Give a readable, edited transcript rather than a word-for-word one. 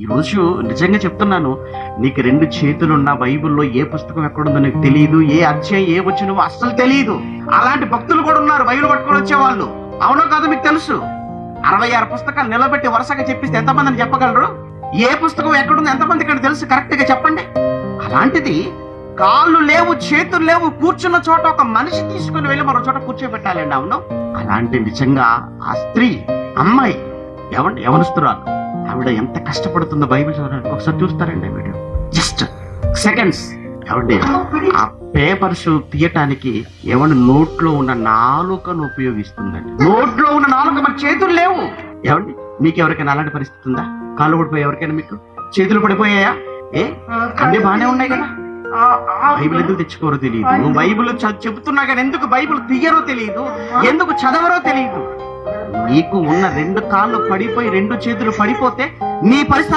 ఈరోజు నిజంగా చెప్తున్నాను, నీకు 2 చేతులున్న బైబిల్లో ఏ పుస్తకం ఎక్కడుందో నీకు తెలియదు, ఏ అధ్యాయం ఏ వచనమో అస్సలు తెలియదు. అలాంటి భక్తులు కూడా ఉన్నారు బైబిల్ పట్టుకొని వచ్చేవాళ్ళు. అవునో కాదో మీకు తెలుసు. 66 పుస్తకాలు నిలబెట్టి వరుసగా చెప్పిస్తే ఎంతమందిని చెప్పగలరు? ఏ పుస్తకం ఎక్కడుందో ఎంతమంది ఇక్కడ తెలుసు? కరెక్ట్ గా చెప్పండి. అలాంటిది కాళ్ళు లేవు, చేతులు లేవు, కూర్చున్న చోట ఒక మనిషి తీసుకుని వెళ్ళి మరో చోట కూర్చోబెట్టాలండి. అవును, అలాంటి నిజంగా ఆ స్త్రీ, అమ్మాయి, యవనస్తురాలు, ఆవిడ ఎంత కష్టపడుతుందో బైబిల్ చదవడానికి ఒకసారి చూస్తారండి వీడియో. Just seconds. ఏమండి, ఆ పేపర్స్ తీయటానికి నోట్లో ఉన్న నాలుకను ఉపయోగిస్తుందండి. నోట్లో ఉన్న నాలుక, మరి చేతులు లేవు. ఏమండి, మీకు ఎవరికైనా అలాంటి పరిస్థితి ఉందా? కాళ్ళు పడిపోయి ఎవరికైనా మీకు చేతులు పడిపోయాయా? అన్ని బాగానే ఉన్నాయి కదా. బైబిల్ ఎందుకు తెచ్చుకోరో తెలియదు, బైబిల్ చెబుతున్నా కానీ ఎందుకు బైబిల్ తీయరో తెలియదు, ఎందుకు చదవరో తెలియదు. నీకు ఉన్న 2 కాళ్ళు పడిపోయి 2 చేతులు పడిపోతే నీ పరిస్థితి